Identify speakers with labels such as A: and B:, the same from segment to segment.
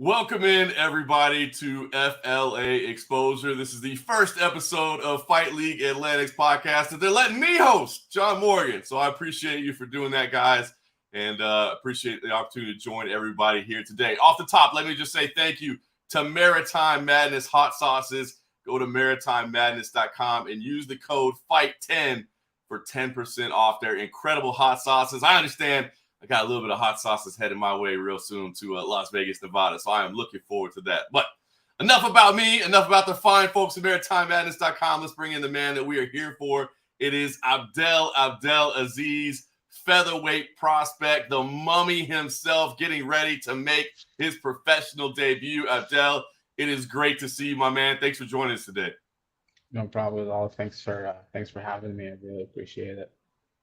A: Welcome in, everybody, to FLA Exposure. This is the first episode of Fight League Atlantic's podcast that they're letting me host, John Morgan. So I appreciate you for doing that, guys, and appreciate the opportunity to join everybody here today. Off the top, let me just say thank you to Maritime Madness Hot Sauces. Go to maritimemadness.com and use the code FIGHT10 for 10% off their incredible hot sauces. I understand I got a little bit of hot sauces headed my way real soon to Las Vegas, Nevada. So I am looking forward to that. But enough about me, enough about the fine folks at maritimemadness.com. Let's bring in the man that we are here for. It is Abdel Abdelaziz, featherweight prospect, the mummy himself, getting ready to make his professional debut. Abdel, it is great to see you, my man. Thanks for joining us today.
B: No problem at all. Thanks for having me. I really appreciate it.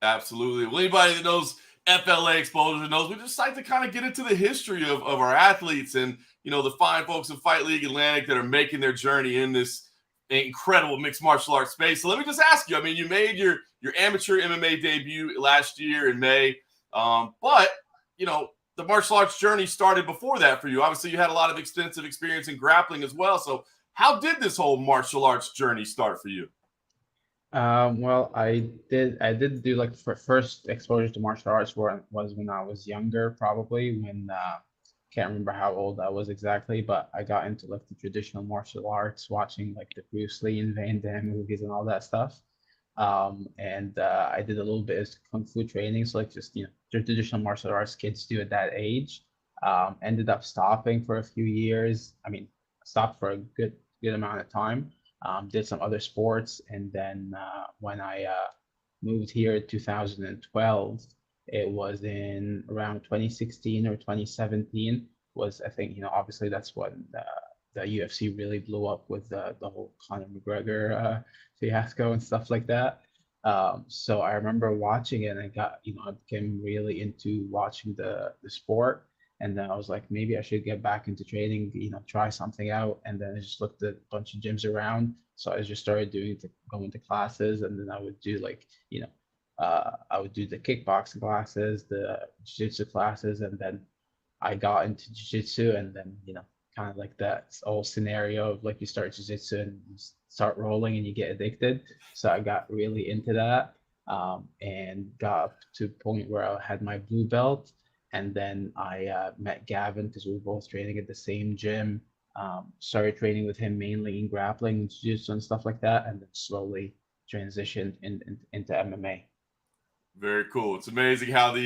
A: Absolutely. Well, anybody that knows FLA Exposure knows we just like to kind of get into the history of our athletes and, you know, the fine folks in Fight League Atlantic that are making their journey in this incredible mixed martial arts space. So let me just ask you, I mean, you made your amateur MMA debut last year in May, but, you know, the martial arts journey started before that for you. Obviously, you had a lot of extensive experience in grappling as well. So how did this whole martial arts journey start for you?
B: Well, I did do like first exposure to martial arts was when I was younger, probably when can't remember how old I was exactly, but I got into like the traditional martial arts, watching like the Bruce Lee and Van Damme movies and all that stuff. And I did a little bit of kung fu training, so like just the traditional martial arts kids do at that age. Ended up stopping for a few years. I mean, stopped for a good amount of time. Did some other sports, and then when I moved here in 2012, it was in around 2016 or 2017 was, I think, obviously that's when the UFC really blew up with the whole Conor McGregor fiasco and stuff like that. So I remember watching it, and I became really into watching the sport. And then I was like, maybe I should get back into training, try something out. And then I just looked at a bunch of gyms around. So I just started going to classes, and then I would do like, I would do the kickboxing classes, the jiu-jitsu classes, and then I got into jiu-jitsu, and then, kind of like that old scenario of like you start jiu-jitsu and you start rolling and you get addicted. So I got really into that, and got up to a point where I had my blue belt. And then I met Gavin because we were both training at the same gym. Started training with him mainly in grappling and jiu-jitsu and stuff like that, and then slowly transitioned into MMA.
A: Very cool. It's amazing how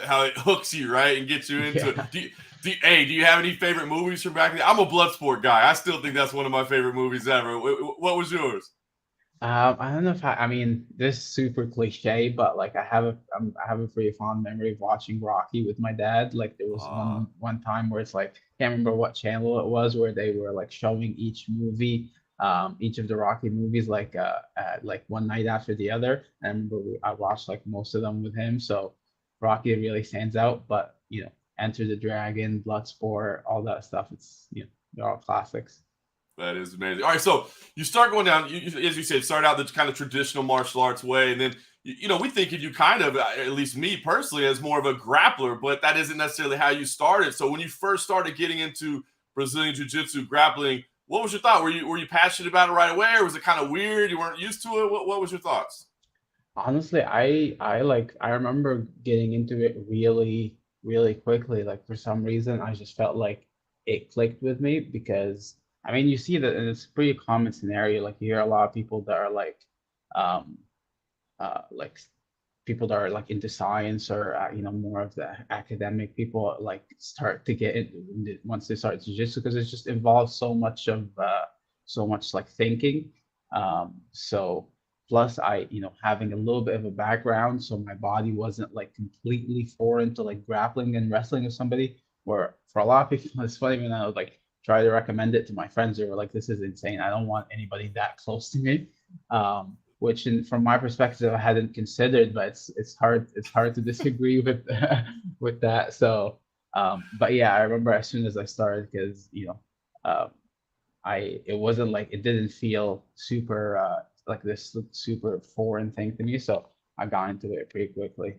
A: how it hooks you, right, and gets you into
B: Yeah.
A: it. Do you have any favorite movies from back then? I'm a Bloodsport guy. I still think that's one of my favorite movies ever. What was yours?
B: I don't know if I mean, this is super cliche, but like I have a pretty fond memory of watching Rocky with my dad. Like there was
A: Uh,
B: one time where it's like, can't remember what channel it was, where they were like showing each movie, each of the Rocky movies, like one night after the other. And I remember I watched like most of them with him. So Rocky really stands out, but Enter the Dragon, Bloodsport, all that stuff. It's they're all classics.
A: that is amazing. All right, so you start going down, as you said, start out the kind of traditional martial arts way, and then we think of you kind of, at least me personally, as more of a grappler, but that isn't necessarily how you started. So when you first started getting into Brazilian Jiu-Jitsu grappling, what was your thought? Were you passionate about it right away, or was it kind of weird? You weren't used to it. What was your thoughts?
B: Honestly, I remember getting into it really, really quickly. Like for some reason, I just felt like it clicked with me because I mean, you see that, and it's a pretty common scenario. Like you hear a lot of people that are um, like people that are like into science or more of the academic people like start to get it once they start jiu-jitsu because it just involves so much like thinking. So plus I having a little bit of a background, so my body wasn't like completely foreign to like grappling and wrestling with somebody. Where for a lot of people, it's funny when I would like try to recommend it to my friends, they were like, "This is insane. I don't want anybody that close to me." Which from my perspective I hadn't considered, but it's hard to disagree with with that. So, but yeah, I remember as soon as I started, because um, it wasn't like it didn't feel super like this super foreign thing to me, so I got into it pretty quickly.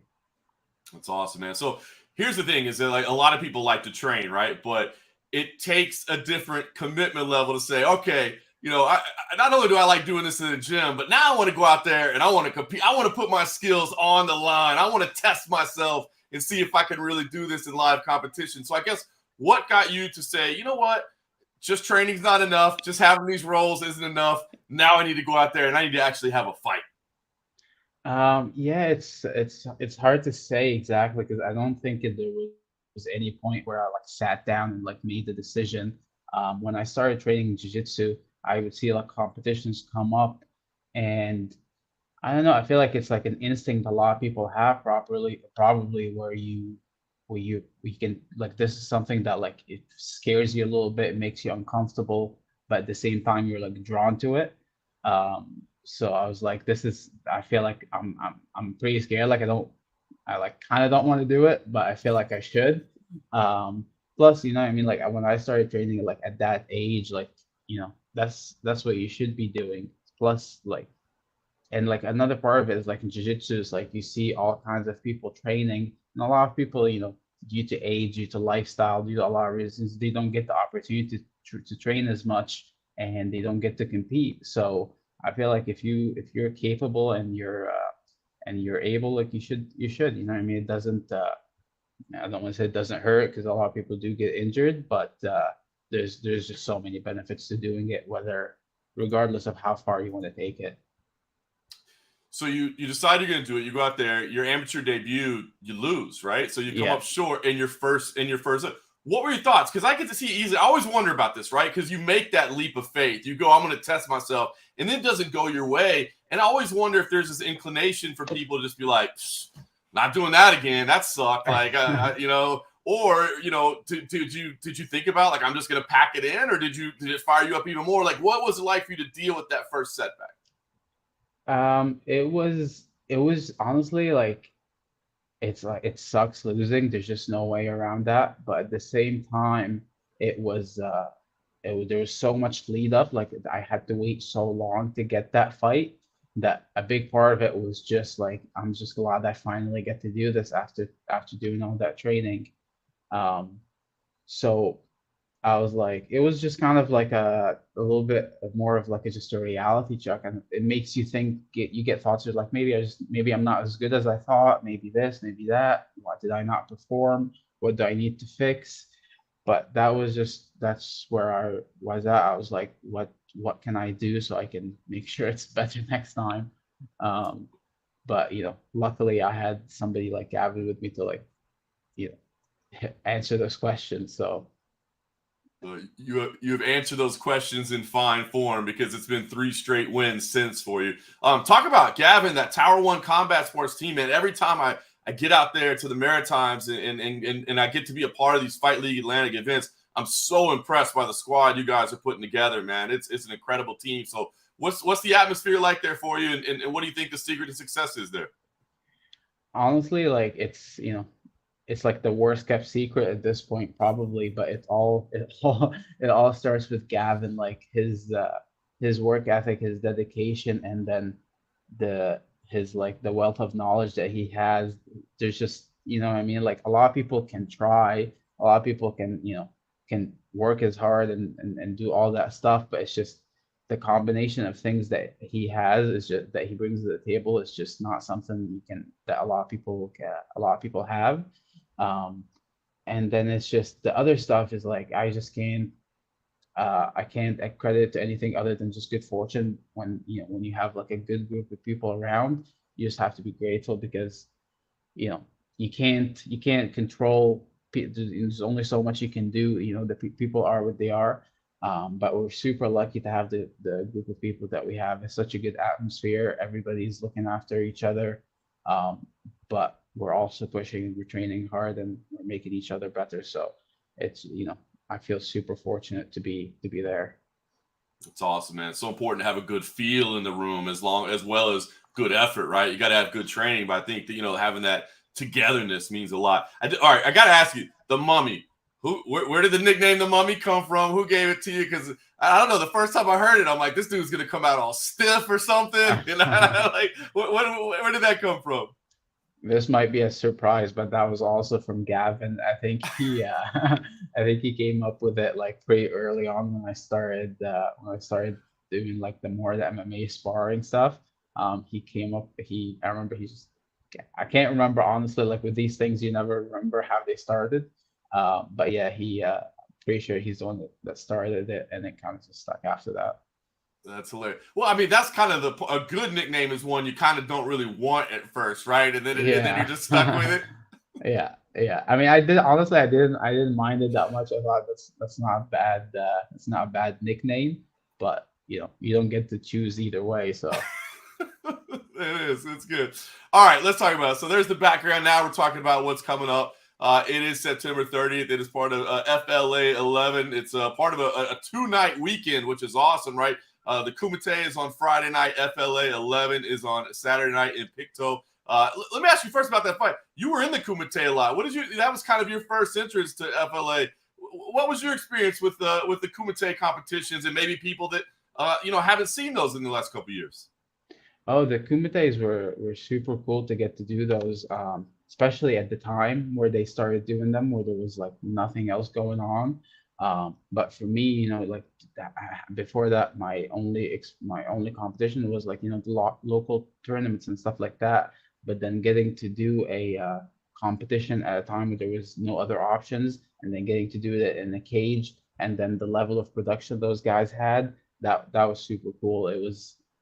A: That's awesome, man. So here's the thing: is that like a lot of people like to train, right? But it takes a different commitment level to say, okay, I not only do I like doing this in the gym, but now I want to go out there and I want to compete. I want to put my skills on the line. I want to test myself and see if I can really do this in live competition. So I guess what got you to say, you know what, just training's not enough. Just having these roles isn't enough. Now I need to go out there and I need to actually have a fight.
B: Yeah, it's hard to say exactly because I don't think there was any point where I like sat down and like made the decision. When I started training jiu-jitsu, I would see like competitions come up, and I don't know. I feel like it's like an instinct a lot of people have probably where you can like this is something that like it scares you a little bit, it makes you uncomfortable, but at the same time you're like drawn to it. So I was like, I feel like I'm pretty scared. Like I like kind of don't want to do it, but I feel like I should. Plus, you know what I mean? Like when I started training like at that age, like, that's what you should be doing. Plus, like, and like another part of it is like in jiu-jitsu is like you see all kinds of people training, and a lot of people, due to age, due to lifestyle, due to a lot of reasons, they don't get the opportunity to train as much, and they don't get to compete. So I feel like if you're capable and you're able, like you should, you know what I mean? It doesn't I don't want to say it doesn't hurt because a lot of people do get injured, but there's just so many benefits to doing it, whether regardless of how far you want to take it.
A: So you decide you're going to do it. You go out there, your amateur debut, you lose, right? So you come
B: Yeah.
A: up short in your first. What were your thoughts? Because I get to see easily. I always wonder about this, right? Because you make that leap of faith. You go, I'm going to test myself, and then it doesn't go your way. And I always wonder if there's this inclination for people to just be like, not doing that again. That sucked. Like, or did you think about like I'm just going to pack it in, or did it fire you up even more? Like, what was it like for you to deal with that first setback?
B: It was honestly like it's like it sucks losing. There's just no way around that. But at the same time, it was there was so much lead up. Like I had to wait so long to get that fight that a big part of it was just like I'm just glad I finally get to do this after doing all that training. Um, so I was like, it was just kind of like a little bit more of like just a reality check, and it makes you think. You get thoughts of like maybe I'm not as good as I thought. Maybe this, maybe that. What did I not perform? What do I need to fix? But that's where I was at. I was like, what can I do so I can make sure it's better next time? Um, but luckily I had somebody like Gavin with me to like you answer those questions. So.
A: You have answered those questions in fine form because it's been 3 straight wins since for you. Talk about Gavin, that Tower 1 Combat Sports team, man. Every time I get out there to the Maritimes and I get to be a part of these Fight League Atlantic events, I'm so impressed by the squad you guys are putting together, man. It's an incredible team. So what's the atmosphere like there for you, and what do you think the secret to success is there?
B: Honestly, like it's like the worst kept secret at this point probably, but it all starts with Gavin, like his work ethic, his dedication, and then his like the wealth of knowledge that he has. There's just, what I mean, like a lot of people can try, a lot of people can work as hard and do all that stuff, but it's just the combination of things that he has is just that he brings to the table is just not something that a lot of people have. um, and then it's just the other stuff is like I can't accredit it to anything other than just good fortune. When you have like a good group of people around, you just have to be grateful because you can't control. There's only so much you can do. The people are what they are. But we're super lucky to have the group of people that we have. It's such a good atmosphere. Everybody's looking after each other. But we're also pushing and we're training hard and we're making each other better. So it's, I feel super fortunate to be there.
A: It's awesome, man. It's so important to have a good feel in the room as well as good effort, right? You got to have good training, but I think that having that togetherness means a lot. All right, I got to ask you, the Mummy. Where did the nickname the Mummy come from? Who gave it to you? Because I don't know. The first time I heard it, I'm like, this dude's gonna come out all stiff or something. Like, where did that come from?
B: This might be a surprise, but that was also from Gavin. I think he I think he came up with it like pretty early on when I started doing like the MMA sparring stuff. He came up I remember he just I can't remember honestly, like with these things you never remember how they started. But yeah, he pretty sure he's the one that started it, and it kind of just stuck after that.
A: That's hilarious. Well, I mean, that's kind of a good nickname is one you kind of don't really want at first, right? And then you're
B: Yeah.
A: just stuck with it.
B: Yeah, yeah. I mean, I didn't mind it that much. I thought that's not a bad, it's not a bad nickname, but you don't get to choose either way. So
A: It is. It's good. All right, let's talk about it. So there's the background. Now we're talking about what's coming up. It is September 30th. It is part of FLA 11. It's part of a 2-night weekend, which is awesome, right? The Kumite is on Friday night. FLA 11 is on Saturday night in Pictou. Let me ask you first about that fight. You were in the Kumite a lot. What did you? That was kind of your first entrance to FLA. What was your experience with the Kumite competitions and maybe people that haven't seen those in the last couple of years?
B: oh, the kumites were super cool to get to do those, especially at the time where they started doing them, where there was like nothing else going on. But for me, like before that, my only competition was like the local tournaments and stuff like that. But then getting to do a competition at a time where there was no other options, and then getting to do it in a cage, and then the level of production those guys had, that was super cool.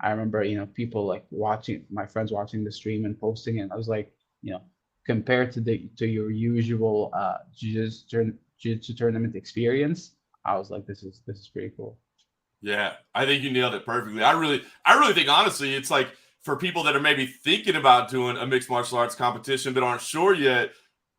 B: I remember, people like watching my friends watching the stream and posting it. And I was like, you know, compared to your usual jiu-jitsu tournament experience, I was like, this is pretty cool.
A: Yeah, I think you nailed it perfectly. I really think honestly, it's like for people that are maybe thinking about doing a mixed martial arts competition but aren't sure yet,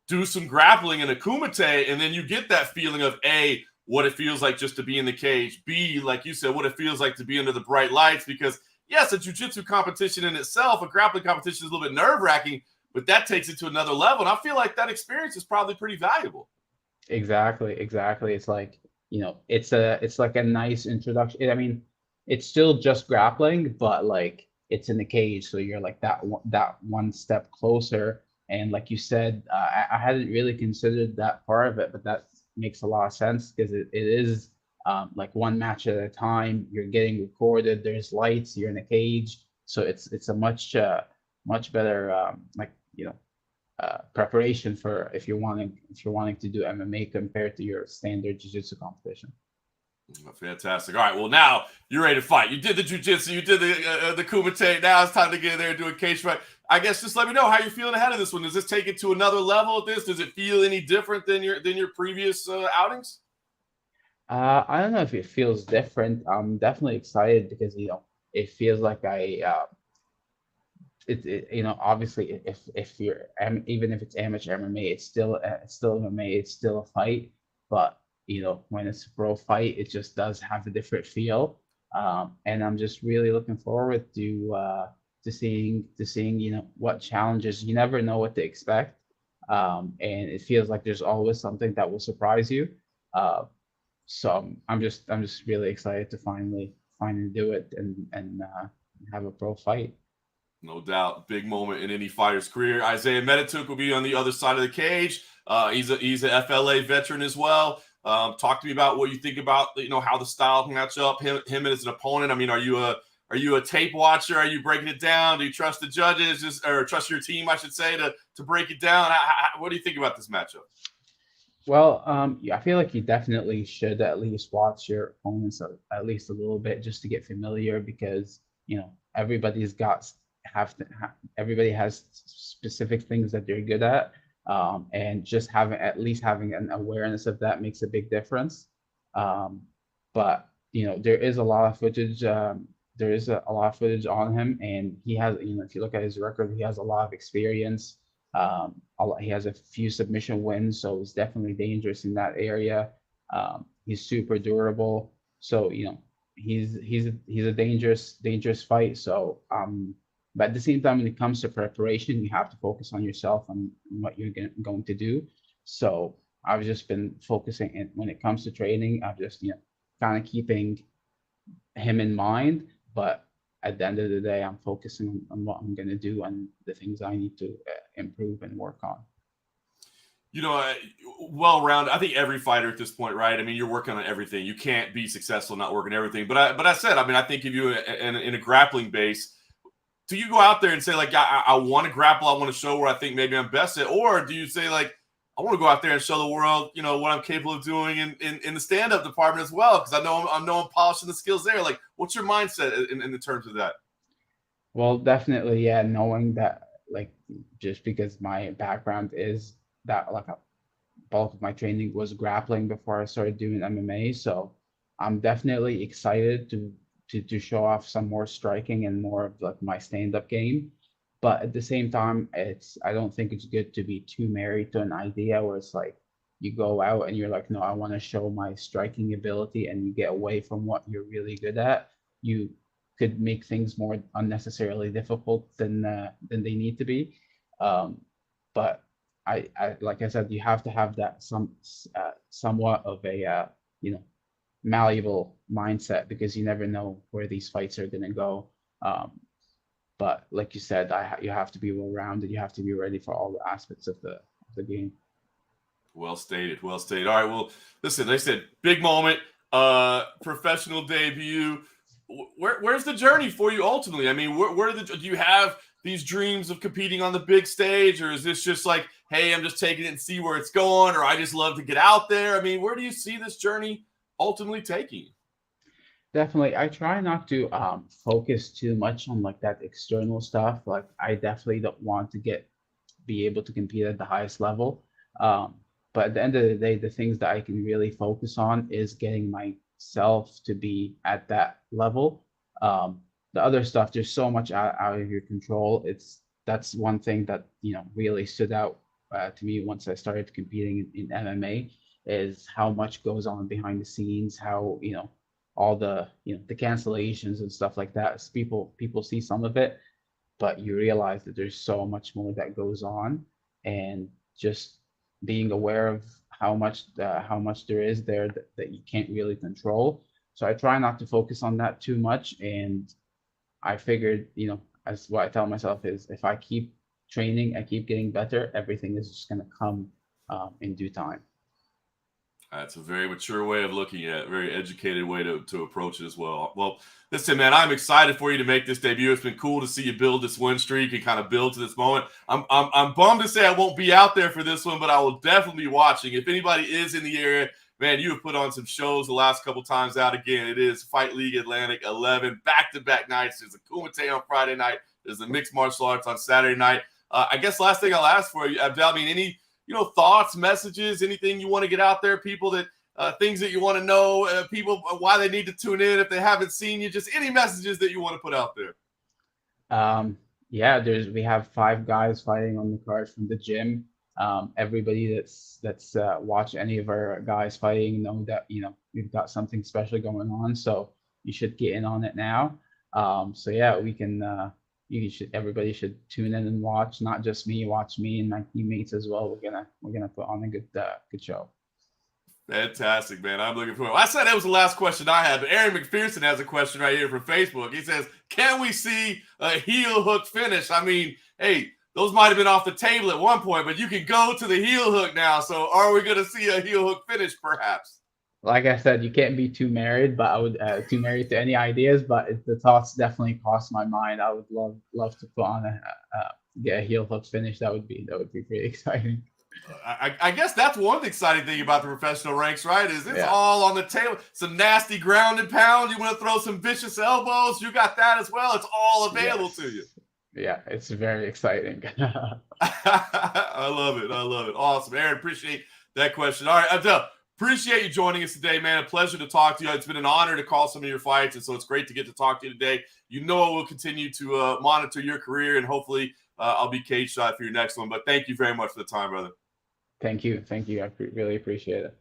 A: do some grappling in a kumite, and then you get that feeling of A, what it feels like just to be in the cage, B, like you said, what it feels like to be under the bright lights. Because yes, a jiu-jitsu competition in itself, a grappling competition is a little bit nerve-wracking, but that takes it to another level. And I feel like that experience is probably pretty valuable.
B: Exactly, exactly. It's like, it's like a nice introduction. I mean, it's still just grappling, but like it's in the cage, so you're like that one step closer. And like you said, I hadn't really considered that part of it, but that makes a lot of sense because it is like one match at a time. You're getting recorded. There's lights. You're in a cage, so it's a much better like preparation for if you're wanting to do MMA compared to your standard jiu-jitsu competition.
A: Fantastic. All right. Well, now you're ready to fight. You did the jujitsu, you did the kumite. Now it's time to get in there and do a cage fight. I guess just let me know how you're feeling ahead of this one. Does this take it to another level at this? Does it feel any different than your previous outings?
B: I don't know if it feels different. I'm definitely excited because it feels like obviously if you're even if it's amateur MMA, it's still MMA, it's still a fight. But when it's a pro fight, it just does have a different feel. And I'm just really looking forward to seeing what challenges. You never know what to expect, and it feels like there's always something that will surprise you. Uh, so I'm just really excited to finally do it and have a pro fight.
A: No doubt, big moment in any fighter's career. Isaiah Medituk will be on the other side of the cage. He's an FLA veteran as well. Talk to me about what you think about how the style can match up him as an opponent. I mean, are you a tape watcher? Are you breaking it down? Do you trust the judges or trust your team, I should say, to break it down? What do you think about this matchup?
B: Well, yeah, I feel like you definitely should at least watch your opponents at least a little bit just to get familiar because everybody's got have to ha everybody has specific things that they're good at, and just having an awareness of that makes a big difference. Um, but there is a lot of footage. There is a lot of footage on him, and he has if you look at his record, he has a lot of experience. He has a few submission wins, so it's definitely dangerous in that area. He's super durable, so he's a dangerous fight. So but at the same time, when it comes to preparation, you have to focus on yourself and what you're going to do. So I've just been focusing, and when it comes to training, I've just kind of keeping him in mind, but at the end of the day, I'm focusing on what I'm going to do and the things I need to improve and work on.
A: You know, well-rounded. I think every fighter at this point, right? I mean, you're working on everything. You can't be successful not working everything. But I said, I mean, I think if you in a grappling base, do you go out there and say like, I want to grapple, I want to show where I think maybe I'm best at, or do you say like, I want to go out there and show the world, you know, what I'm capable of doing in the stand-up department as well, because I know I'm polishing the skills there. Like, what's your mindset in the terms of that?
B: Well, definitely, yeah, knowing that, like, just because my background is that, like, a bulk of my training was grappling before I started doing MMA. So I'm definitely excited to show off some more striking and more of like my stand-up game. But at the same time, I don't think it's good to be too married to an idea where it's like you go out and you're like, no, I want to show my striking ability, and you get away from what you're really good at. You could make things more unnecessarily difficult than they need to be. But I like I said, you have to have that somewhat of a you know, malleable mindset, because you never know where these fights are going to go. Um, but like you said, you have to be well rounded. You have to be ready for all the aspects of the game.
A: Well stated. Well stated. All right. Well, listen, they said big moment, professional debut. Where's the journey for you ultimately? I mean, do you have these dreams of competing on the big stage, or is this just like, hey, I'm just taking it and see where it's going, or I just love to get out there? I mean, where do you see this journey ultimately taking you?
B: Definitely, I try not to focus too much on like that external stuff. Like I definitely don't want to be able to compete at the highest level. Um, but at the end of the day, the things that I can really focus on is getting myself to be at that level. The other stuff, there's so much out of your control. That's one thing that, you know, really stood out to me once I started competing in MMA, is how much goes on behind the scenes, how, you know, all the, you know, the cancellations and stuff like that. People see some of it, but you realize that there's so much more that goes on, and just being aware of how much there is there that you can't really control. So I try not to focus on that too much, and I figured, you know, as what I tell myself is, if I keep training, I keep getting better, everything is just going to come in due time.
A: That's a very mature way of looking at it, very educated way to approach it as well. Well, listen, man, I'm excited for you to make this debut. It's been cool to see you build this win streak and kind of build to this moment. I'm bummed to say I won't be out there for this one, but I will definitely be watching. If anybody is in the area, man, you have put on some shows the last couple times out. Again, it is Fight League Atlantic 11, back-to-back nights. There's a Kumite on Friday night. There's a mixed martial arts on Saturday night. I guess last thing I'll ask for you, Abdel, I mean, any thoughts, messages, anything you want to get out there, people that things that you want to know, people why they need to tune in if they haven't seen you, just any messages that you want to put out there.
B: Yeah, we have 5 guys fighting on the card from the gym. Everybody that's watched any of our guys fighting know that, you know, we've got something special going on, so you should get in on it now. So yeah, we can everybody should tune in and watch, not just me, watch me and my teammates as well. We're gonna put on a good show.
A: Fantastic, man. I'm looking forward. I said that was the last question I had, but Aaron McPherson has a question right here from Facebook. He says, can we see a heel hook finish? I mean, hey, those might have been off the table at one point, but you can go to the heel hook now. So are we going to see a heel hook finish perhaps?
B: Like I said, you can't be too married, but I would too married to any ideas. But the thoughts definitely crossed my mind. I would love to put on get a heel hook finish. That would be pretty exciting.
A: I guess that's one exciting thing about the professional ranks, right? Is it's all on the table. Some nasty ground and pound. You want to throw some vicious elbows? You got that as well. It's all available to you.
B: Yeah, it's very exciting.
A: I love it. I love it. Awesome, Aaron. Appreciate that question. All right, Abdel. Appreciate you joining us today, man. A pleasure to talk to you. It's been an honor to call some of your fights, and so it's great to get to talk to you today. You know, we'll continue to monitor your career, and hopefully I'll be cage shot for your next one. But thank you very much for the time, brother.
B: Thank you. I really appreciate it.